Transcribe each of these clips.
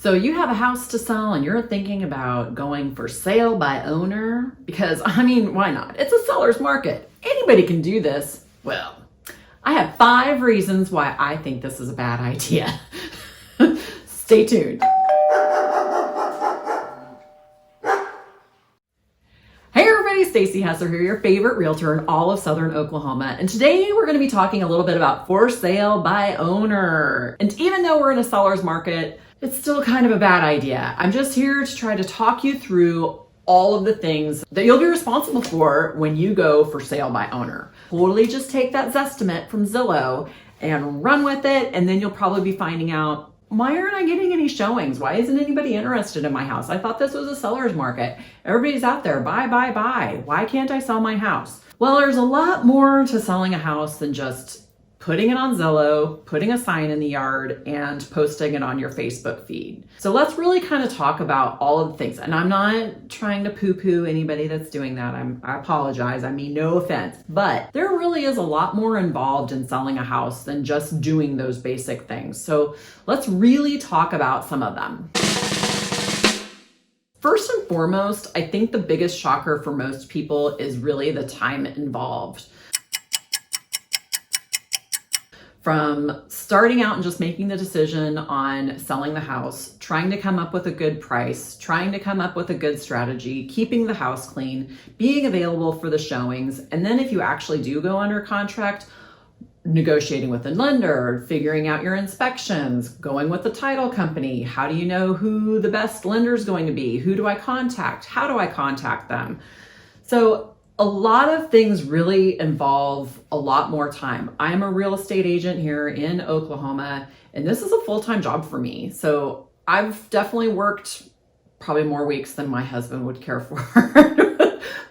So you have a house to sell and you're thinking about going for sale by owner? Because, I mean, why not? It's a seller's market. Anybody can do this. Well, I have 5 reasons why I think this is a bad idea. Stay tuned. Hey everybody, Stacy Hessler here, your favorite realtor in all of Southern Oklahoma. And today we're going to be talking a little bit about for sale by owner. And even though we're in a seller's market, it's still kind of a bad idea. I'm just here to try to talk you through all of the things that you'll be responsible for when you go for sale by owner. Totally just take that Zestimate from Zillow and run with it, and then you'll probably be finding out, why aren't I getting any showings? Why isn't anybody interested in my house? I thought this was a seller's market. Everybody's out there, buy, buy, buy. Why can't I sell my house? Well, there's a lot more to selling a house than just putting it on Zillow, putting a sign in the yard, and posting it on your Facebook feed. So let's really kind of talk about all of the things. And I'm not trying to poo-poo anybody that's doing that. I apologize. I mean, no offense. But there really is a lot more involved in selling a house than just doing those basic things. So let's really talk about some of them. First and foremost, I think the biggest shocker for most people is really the time involved. From starting out and just making the decision on selling the house, trying to come up with a good price, trying to come up with a good strategy, keeping the house clean, being available for the showings, and then if you actually do go under contract, negotiating with a lender, figuring out your inspections, going with the title company. How do you know who the best lender is going to be? Who do I contact? How do I contact them? So a lot of things really involve a lot more time. I'm a real estate agent here in Oklahoma, and this is a full-time job for me. So I've definitely worked probably more weeks than my husband would care for,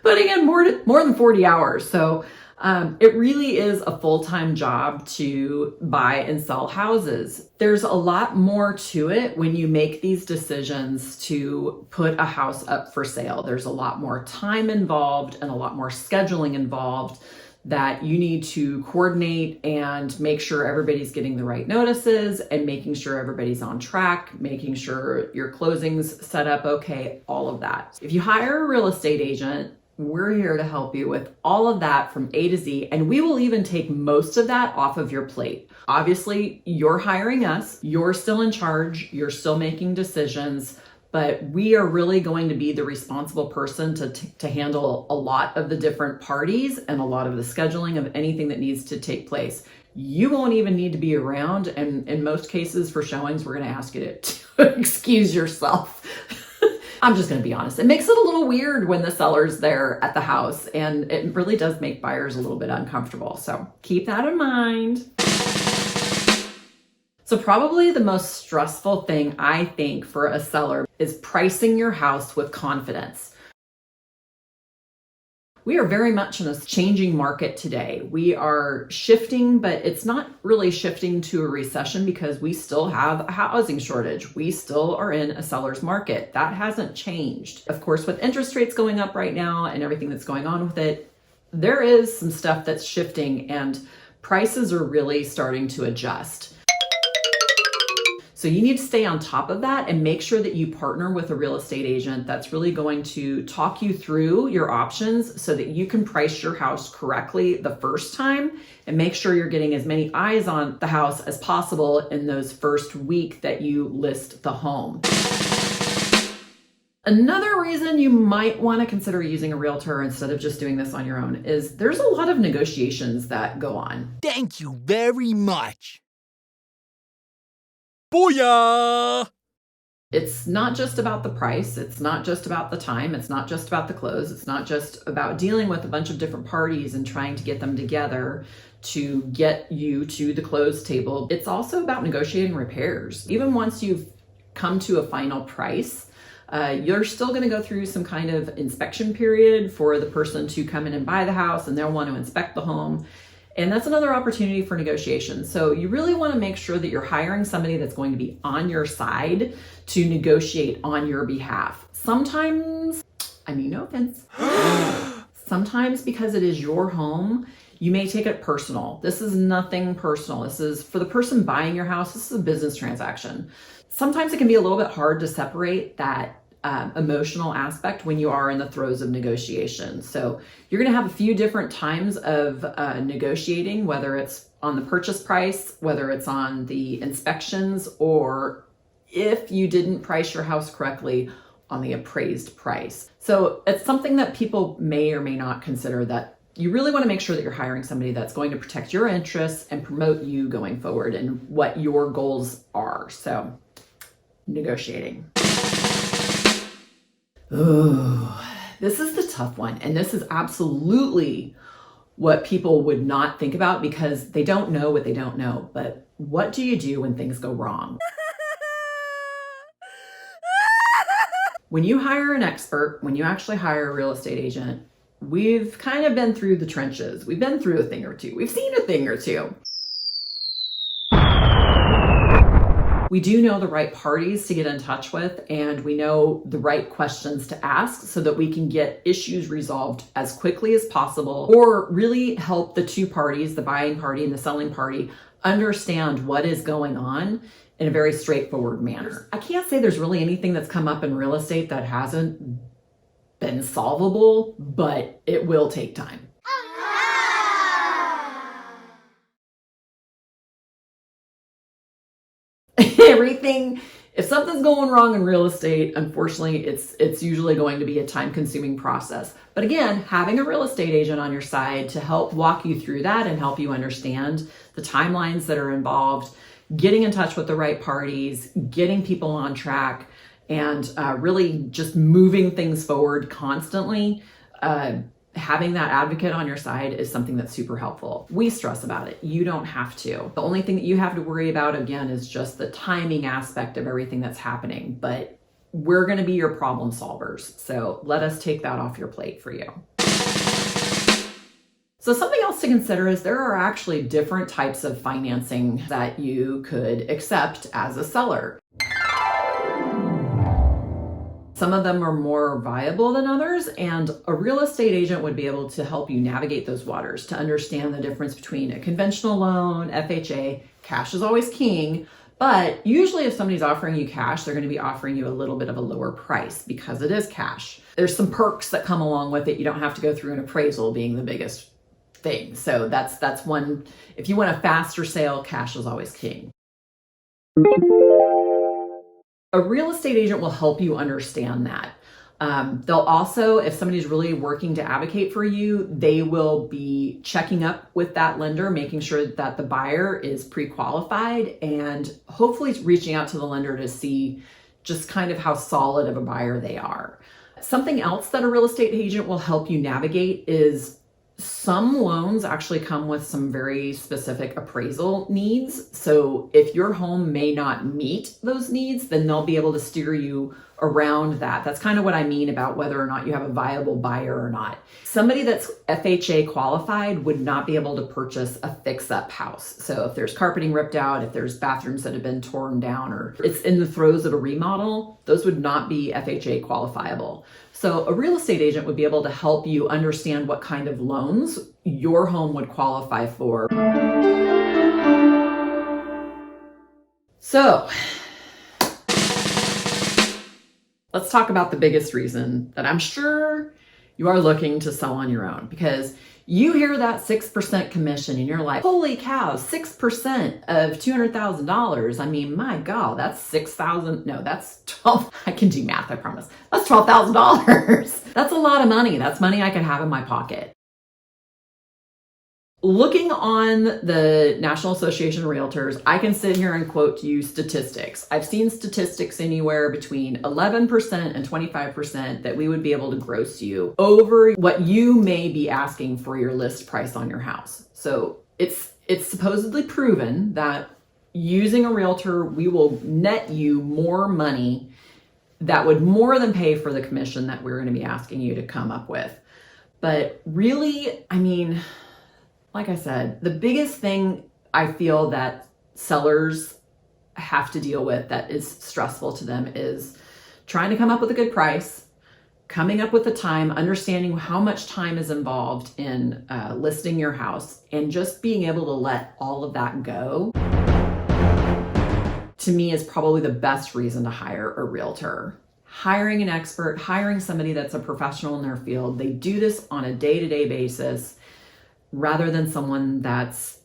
putting in more than 40 hours. So it really is a full-time job to buy and sell houses. There's a lot more to it when you make these decisions to put a house up for sale. There's a lot more time involved and a lot more scheduling involved that you need to coordinate and make sure everybody's getting the right notices and making sure everybody's on track, making sure your closings set up okay, all of that. If you hire a real estate agent, we're here to help you with all of that from A to Z, and we will even take most of that off of your plate. Obviously, you're hiring us, you're still in charge, you're still making decisions, but we are really going to be the responsible person to handle a lot of the different parties and a lot of the scheduling of anything that needs to take place. You won't even need to be around, and in most cases for showings, we're going to ask you to excuse yourself. I'm just going to be honest. It makes it a little weird when the seller's there at the house, and it really does make buyers a little bit uncomfortable. So keep that in mind. So probably the most stressful thing I think for a seller is pricing your house with confidence. We are very much in a changing market today. We are shifting, but it's not really shifting to a recession because we still have a housing shortage. We still are in a seller's market. That hasn't changed. Of course, with interest rates going up right now and everything that's going on with it, there is some stuff that's shifting and prices are really starting to adjust. So you need to stay on top of that and make sure that you partner with a real estate agent that's really going to talk you through your options so that you can price your house correctly the first time and make sure you're getting as many eyes on the house as possible in those first week that you list the home. Another reason you might want to consider using a realtor instead of just doing this on your own is there's a lot of negotiations that go on. Thank you very much. Booyah! It's not just about the price. It's not just about the time. It's not just about the close. It's not just about dealing with a bunch of different parties and trying to get them together to get you to the close table. It's also about negotiating repairs. Even once you've come to a final price, you're still going to go through some kind of inspection period for the person to come in and buy the house, and they'll want to inspect the home. And that's another opportunity for negotiation. So you really want to make sure that you're hiring somebody that's going to be on your side to negotiate on your behalf. Sometimes, I mean, no offense, sometimes because it is your home, you may take it personal. This is nothing personal. This is for the person buying your house. This is a business transaction. Sometimes it can be a little bit hard to separate that emotional aspect when you are in the throes of negotiation. So you're going to have a few different times of negotiating, whether it's on the purchase price, whether it's on the inspections, or if you didn't price your house correctly on the appraised price. So it's something that people may or may not consider, that you really want to make sure that you're hiring somebody that's going to protect your interests and promote you going forward and what your goals are. So negotiating. Oh, this is the tough one. And this is absolutely what people would not think about because they don't know what they don't know. But what do you do when things go wrong? When you hire an expert, when you actually hire a real estate agent, we've kind of been through the trenches. We've been through a thing or two. We've seen a thing or two. We do know the right parties to get in touch with, and we know the right questions to ask so that we can get issues resolved as quickly as possible, or really help the two parties, the buying party and the selling party, understand what is going on in a very straightforward manner. I can't say there's really anything that's come up in real estate that hasn't been solvable, but it will take time. Everything, if something's going wrong in real estate, unfortunately, it's usually going to be a time-consuming process. But again, having a real estate agent on your side to help walk you through that and help you understand the timelines that are involved, getting in touch with the right parties, getting people on track, and really just moving things forward constantly, having that advocate on your side is something that's super helpful. We stress about it. You don't have to. The only thing that you have to worry about, again, is just the timing aspect of everything that's happening. But we're going to be your problem solvers. So let us take that off your plate for you. So something else to consider is there are actually different types of financing that you could accept as a seller. Some of them are more viable than others, and a real estate agent would be able to help you navigate those waters to understand the difference between a conventional loan, FHA. Cash is always king, but usually if somebody's offering you cash, they're going to be offering you a little bit of a lower price because it is cash. There's some perks that come along with it. You don't have to go through an appraisal being the biggest thing. So that's one. If you want a faster sale, cash is always king. A real estate agent will help you understand that. They'll also, if somebody's really working to advocate for you, they will be checking up with that lender, making sure that the buyer is pre-qualified, and hopefully reaching out to the lender to see just kind of how solid of a buyer they are. Something else that a real estate agent will help you navigate is some loans actually come with some very specific appraisal needs. So if your home may not meet those needs, then they'll be able to steer you around that. That's kind of what I mean about whether or not you have a viable buyer or not. Somebody that's FHA qualified would not be able to purchase a fix-up house. So if there's carpeting ripped out, if there's bathrooms that have been torn down, or it's in the throes of a remodel, those would not be FHA qualifiable. So a real estate agent would be able to help you understand what kind of loans your home would qualify for. So let's talk about the biggest reason that I'm sure you are looking to sell on your own, because you hear that 6% commission and you're like, holy cow, 6% of $200,000. I mean, my God, that's 6,000. No, that's 12. I can do math, I promise. That's $12,000. That's a lot of money. That's money I could have in my pocket. Looking on the National Association of Realtors, I can sit here and quote you statistics. I've seen statistics anywhere between 11% and 25% that we would be able to gross you over what you may be asking for your list price on your house. So it's supposedly proven that using a realtor, we will net you more money that would more than pay for the commission that we're going to be asking you to come up with. But really, I mean, like I said, the biggest thing I feel that sellers have to deal with that is stressful to them is trying to come up with a good price, coming up with the time, understanding how much time is involved in listing your house, and just being able to let all of that go. To to me is probably the best reason to hire a realtor. Hiring an expert, hiring somebody that's a professional in their field. They do this on a day-to-day basis rather than someone that's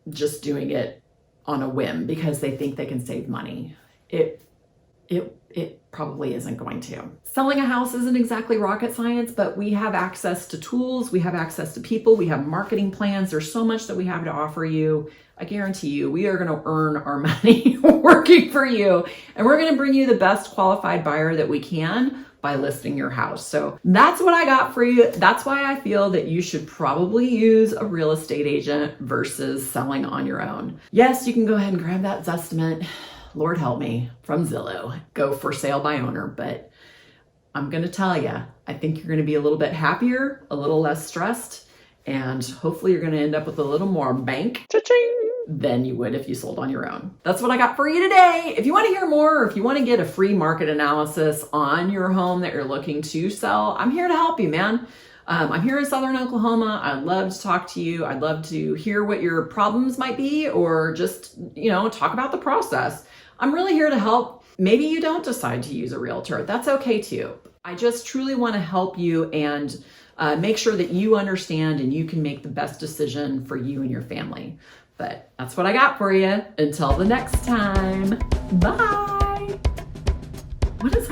just doing it on a whim because they think they can save money. It probably isn't going to. Selling a house isn't exactly rocket science, but we have access to tools, we have access to people, we have marketing plans. There's so much that we have to offer you. I guarantee you, we are going to earn our money working for you, and we're going to bring you the best qualified buyer that we can by listing your house. So that's what I got for you. That's why I feel that you should probably use a real estate agent versus selling on your own. Yes, you can go ahead and grab that Zestimate, Lord help me, from Zillow, go for sale by owner. But I'm going to tell you, I think you're going to be a little bit happier, a little less stressed, and hopefully you're going to end up with a little more bank than you would if you sold on your own. That's what I got for you today. If you want to hear more, or if you want to get a free market analysis on your home that you're looking to sell, I'm here to help you, man. I'm here in Southern Oklahoma. I'd love to talk to you. I'd love to hear what your problems might be, or just, talk about the process. I'm really here to help. Maybe you don't decide to use a realtor. That's okay too. I just truly want to help you and make sure that you understand and you can make the best decision for you and your family. But that's what I got for you. Until the next time. Bye. What is